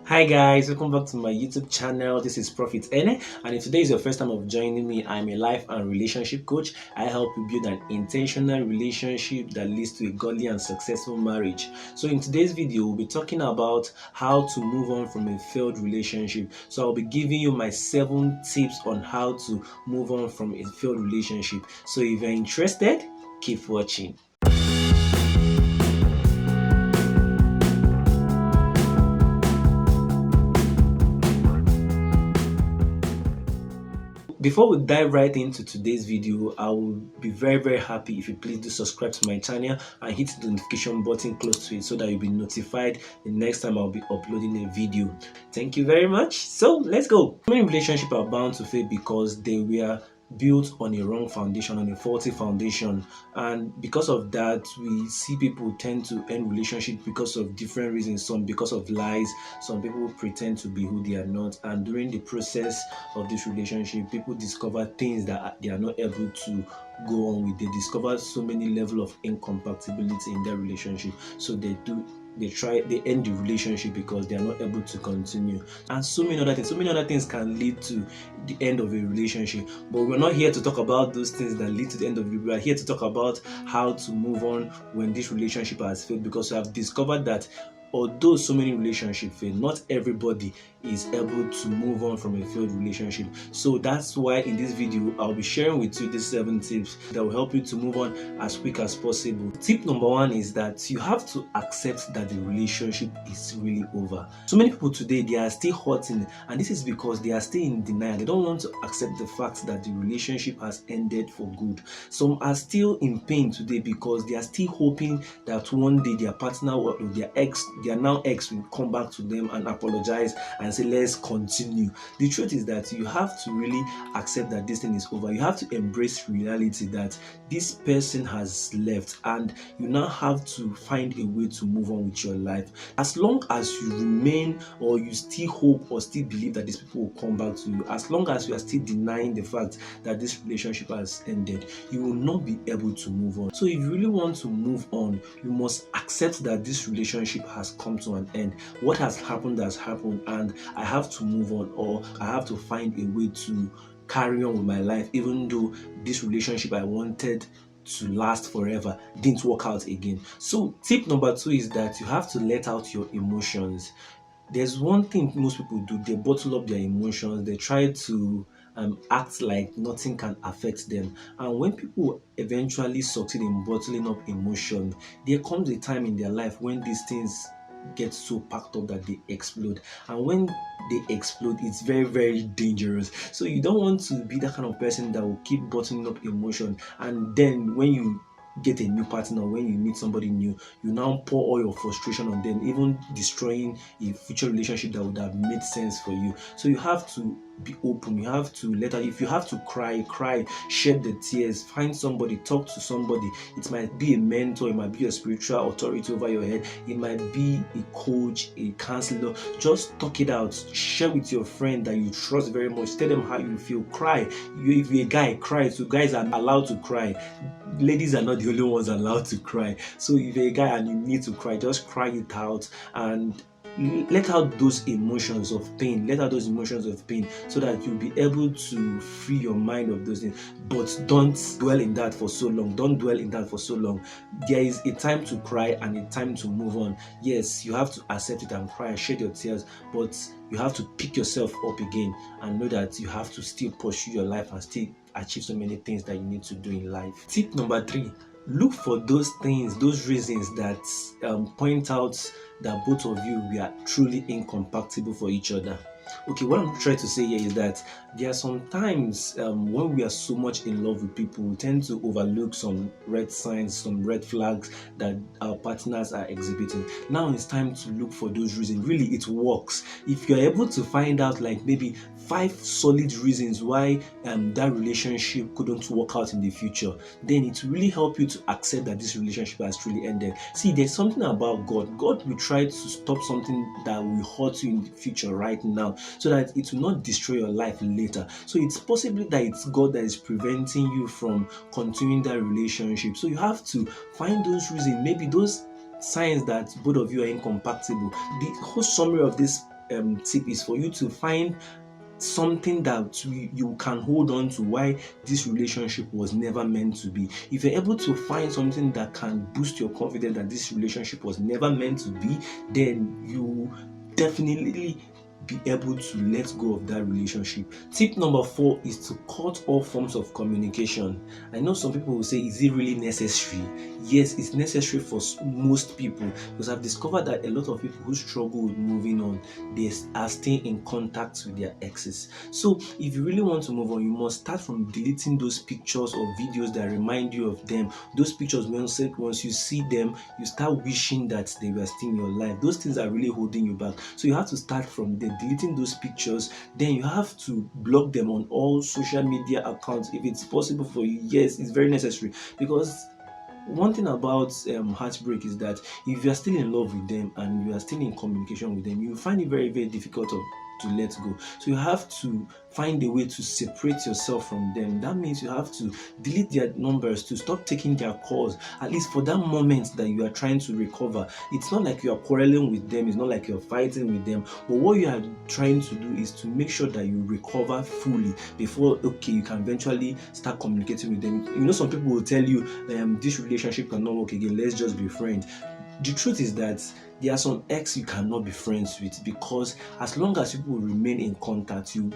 Hi guys, welcome back to my YouTube channel. This is Prophet Eneh, and if today is your first time of joining me, I'm a life and relationship coach. I help you build an intentional relationship that leads to a godly and successful marriage. So in today's video, we'll be talking about how to move on from a failed relationship. So I'll be giving you my 7 tips on how to move on from a failed relationship. So if you're interested, keep watching. Before we dive right into today's video, I will be very happy if you please do subscribe to my channel and hit the notification button close to it so that you'll be notified the next time I'll be uploading a video. Thank you very much. So let's go. Many relationships are bound to fail because they were built on a wrong foundation, on a faulty foundation, and because of that we see people tend to end relationships because of different reasons. Some because of lies, some people pretend to be who they are not, and during the process of this relationship people discover things that they are not able to go on with. They discover so many level of incompatibility in their relationship, so they end the relationship because they are not able to continue, and so many other things can lead to the end of a relationship. But we're not here to talk about those things that lead to the end of it. We are here to talk about how to move on when this relationship has failed, because we have discovered that although so many relationships fail, not everybody is able to move on from a failed relationship. So that's why in this video I'll be sharing with you these 7 tips that will help you to move on as quick as possible. Tip number 1 is that you have to accept that the relationship is really over. So many people today, they are still hurting, and this is because they are still in denial. They don't want to accept the fact that the relationship has ended for good. Some are still in pain today because they are still hoping that one day their partner or their now ex will come back to them and apologize and say let's continue. The truth is that you have to really accept that this thing is over. You have to embrace reality that this person has left, and you now have to find a way to move on with your life. As long as you remain, or you still hope or still believe that these people will come back to you, as long as you are still denying the fact that this relationship has ended, you will not be able to move on. So if you really want to move on, you must accept that this relationship has come to an end. What has happened, and I have to move on, or I have to find a way to carry on with my life, even though this relationship I wanted to last forever didn't work out again. So tip number 2 is that you have to let out your emotions. There's one thing most people do: they bottle up their emotions. They try to act like nothing can affect them. And when people eventually succeed in bottling up emotion, there comes a time in their life when these things get so packed up that they explode. And when they explode, it's very dangerous. So you don't want to be that kind of person that will keep bottling up emotion, and then when you get a new partner, when you meet somebody new, you now pour all your frustration on them, even destroying a future relationship that would have made sense for you. So you have to be open. You have to let out. If you have to cry, shed the tears, find somebody, talk to somebody. It might be a mentor, it might be a spiritual authority over your head, it might be a coach, a counselor. Just talk it out. Share with your friend that you trust very much. Tell them how you feel. Cry. If you're a guy, cry. So guys are allowed to cry. Ladies are not the only ones allowed to cry. So if you're a guy and you need to cry, just cry it out and let out those emotions of pain. So that you'll be able to free your mind of those things. But don't dwell in that for so long. There is a time to cry and a time to move on. Yes, you have to accept it and cry and shed your tears, but you have to pick yourself up again and know that you have to still pursue your life and still achieve so many things that you need to do in life. Tip number 3: look for those things, those reasons that point out that both of you were truly incompatible for each other. Okay, what I'm trying to say here is that there are some times when we are so much in love with people, we tend to overlook some red signs, some red flags that our partners are exhibiting. Now it's time to look for those reasons. Really, it works. If you're able to find out like maybe 5 solid reasons why that relationship couldn't work out in the future, then it will really help you to accept that this relationship has truly ended. See, there's something about God. God will try to stop something that will hurt you in the future right now, so that it will not destroy your life later. So it's possible that it's God that is preventing you from continuing that relationship. So you have to find those reasons, maybe those signs that both of you are incompatible. The whole summary of this tip is for you to find something that you can hold on to why this relationship was never meant to be. If you're able to find something that can boost your confidence that this relationship was never meant to be, then you definitely be able to let go of that relationship. Tip number 4 is to cut all forms of communication. I know some people will say, is it really necessary? Yes, it's necessary for most people, because I've discovered that a lot of people who struggle with moving on, they are staying in contact with their exes. So if you really want to move on, you must start from deleting those pictures or videos that remind you of them. Those pictures, once you see them, you start wishing that they were still in your life. Those things are really holding you back. So you have to start from there, deleting those pictures. Then you have to block them on all social media accounts if it's possible for you. Yes, it's very necessary, because one thing about heartbreak is that if you are still in love with them and you are still in communication with them, you find it very, very difficult to let go. So you have to find a way to separate yourself from them. That means you have to delete their numbers, to stop taking their calls, at least for that moment that you are trying to recover. It's not like you are quarreling with them, it's not like you're fighting with them, but what you are trying to do is to make sure that you recover fully before you can eventually start communicating with them. You know, some people will tell you this relationship cannot work again, let's just be friends. The truth is that there are some ex you cannot be friends with, because as long as people remain in contact, you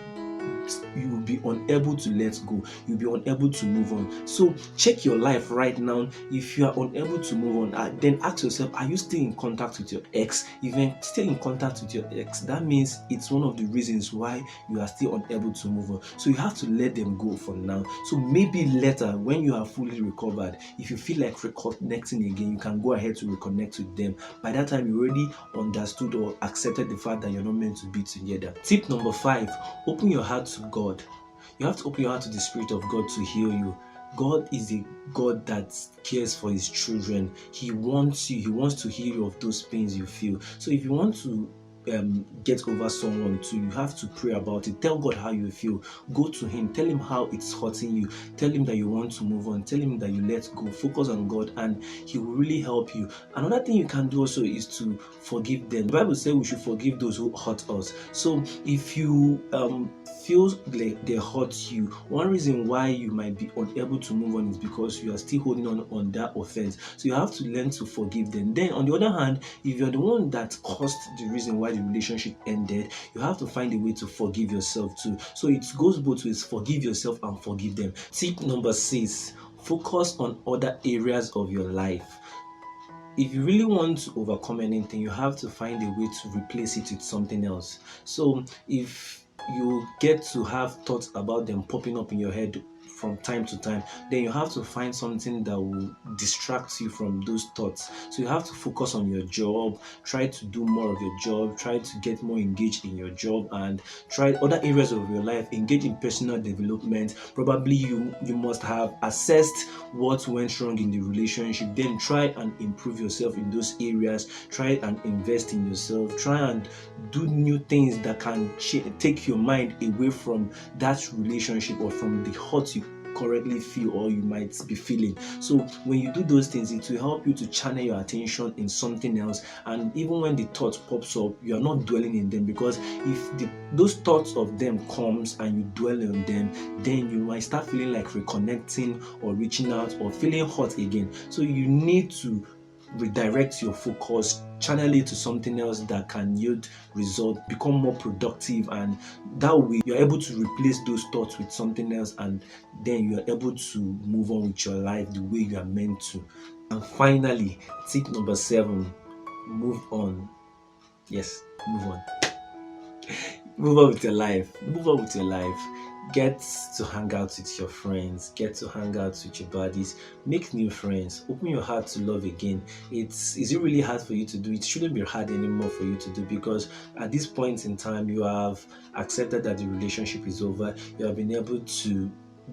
will be unable to let go, you'll be unable to move on. So check your life right now. If you are unable to move on, then ask yourself, are you still in contact with your ex? If you're still in contact with your ex, that means it's one of the reasons why you are still unable to move on. So you have to let them go for now. So maybe later, when you are fully recovered, if you feel like reconnecting again, you can go ahead to reconnect with them. By that time, you already understood or accepted the fact that you're not meant to be together. Tip number 5, open your heart to God. You have to open your heart to the Spirit of God to heal you. God is a God that cares for His children. He wants you. He wants to heal you of those pains you feel. So if you want to get over someone too, you have to pray about it. Tell God how you feel. Go to Him. Tell Him how it's hurting you. Tell Him that you want to move on. Tell Him that you let go. Focus on God, and He will really help you. Another thing you can do also is to forgive them. The Bible says we should forgive those who hurt us. So if you feel like they hurt you, one reason why you might be unable to move on is because you are still holding on that offense. So you have to learn to forgive them. Then on the other hand, if you're the one that caused the reason why the relationship ended, you have to find a way to forgive yourself too. So it goes both ways: forgive yourself and forgive them. Tip number 6, focus on other areas of your life. If you really want to overcome anything, you have to find a way to replace it with something else. So if you get to have thoughts about them popping up in your head from time to time, then you have to find something that will distract you from those thoughts. So you have to focus on your job, try to do more of your job, try to get more engaged in your job, and try other areas of your life. Engage in personal development. Probably you must have assessed what went wrong in the relationship, then try and improve yourself in those areas. Try and invest in yourself. Try and do new things that can take your mind away from that relationship or from the hurt you currently feel or you might be feeling. So when you do those things, it will help you to channel your attention in something else. And even when the thought pops up, you are not dwelling in them, because if those thoughts of them comes and you dwell on them, then you might start feeling like reconnecting or reaching out or feeling hurt again. So you need to redirect your focus, channel it to something else that can yield results, become more productive, and that way you're able to replace those thoughts with something else, and then you're able to move on with your life the way you are meant to. And finally, tip number 7, move on. Yes, move on. Move on with your life. Move on with your life. Get to hang out with your friends. Get to hang out with your buddies. Make new friends. Open your heart to love again. Is it really hard for you to do? It shouldn't be hard anymore for you to do, because at this point in time, you have accepted that the relationship is over. You have been able to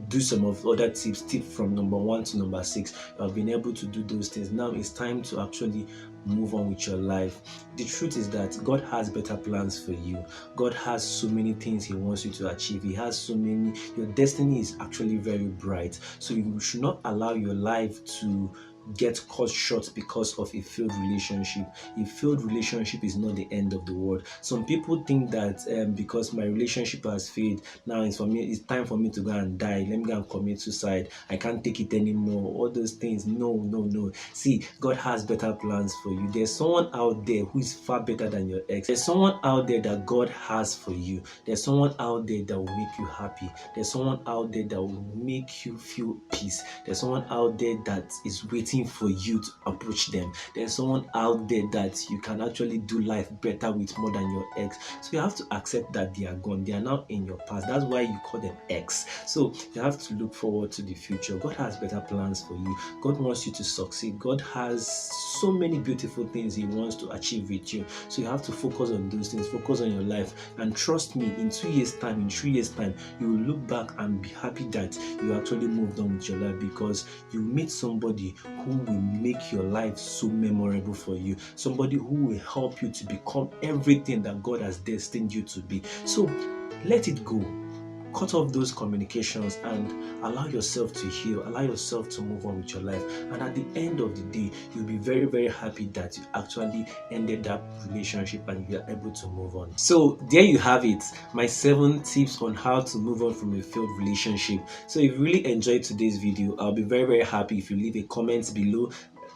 do some of other tips from number 1 to number 6. You have been able to do those things. Now it's time to actually move on with your life. The truth is that God has better plans for you. God has so many things He wants you to achieve. He has so many. Your destiny is actually very bright. So you should not allow your life to get cut short because of a failed relationship. A failed relationship is not the end of the world. Some people think that because my relationship has failed, now it's time for me to go and die. Let me go and commit suicide. I can't take it anymore. All those things. No, no, no. See, God has better plans for you. There's someone out there who is far better than your ex. There's someone out there that God has for you. There's someone out there that will make you happy. There's someone out there that will make you feel peace. There's someone out there that is waiting for you to approach them. There's someone out there that you can actually do life better with more than your ex. So you have to accept that they are gone. They are now in your past. That's why you call them ex. So you have to look forward to the future. God has better plans for you. God wants you to succeed. God has so many beautiful things He wants to achieve with you. So you have to focus on those things. Focus on your life. And trust me, in 2 years' time, in 3 years' time, you will look back and be happy that you actually moved on with your life, because you meet somebody who will make your life so memorable for you. Somebody who will help you to become everything that God has destined you to be. So let it go. Cut off those communications and allow yourself to heal. Allow yourself to move on with your life. And at the end of the day, you'll be very, very happy that you actually ended that relationship and you are able to move on. So there you have it, my 7 tips on how to move on from a failed relationship. So if you really enjoyed today's video, I'll be very, very happy if you leave a comment below,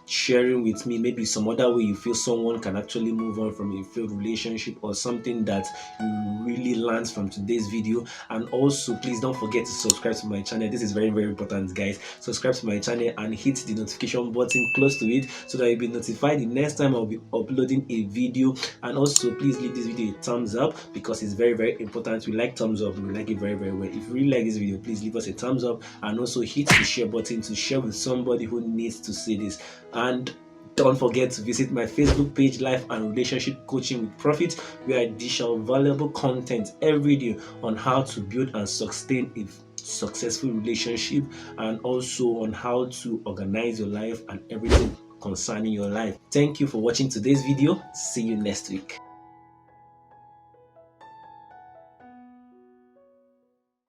sharing with me maybe some other way you feel someone can actually move on from a failed relationship, or something that you really learned from today's video. And also, please don't forget to subscribe to my channel. This is very, very important, guys. Subscribe to my channel and hit the notification button close to it, so that you'll be notified the next time I'll be uploading a video. And also, please leave this video a thumbs up, because it's very, very important. We like thumbs up. We like it very, very well. If you really like this video, please leave us a thumbs up, and also hit the share button to share with somebody who needs to see this. And don't forget to visit my Facebook page, Life and Relationship Coaching with Profit, where I dish out valuable content every day on how to build and sustain a successful relationship, and also on how to organize your life and everything concerning your life. Thank you for watching today's video. See you next week.